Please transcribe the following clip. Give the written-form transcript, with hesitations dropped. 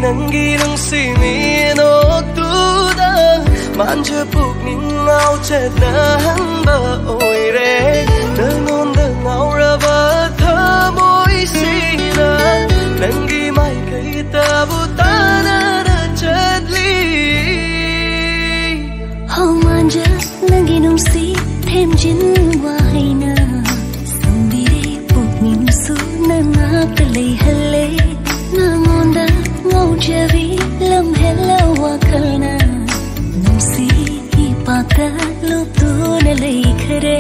ನಂಗಿ ನುಂಗ್ಸಿ ಮೀನೋಗ್ತೂದ ಮಾಂಜ ಪುಗ್ನಿಂಗ್ ngao chết na hắn bờ ôi re nơi nôn đơn ngao ra bờ thơ môi xì na nâng ghi mai cây ta bu ta na đã chết ly hồng man just nâng ghi nung xì thêm chín hoa hay na sông đi đi buộc mình su na ngáp ta lay hale na ngon đã ngao chơi vi lâm hello hoa khơi na nung xì paka lu tu na lay khare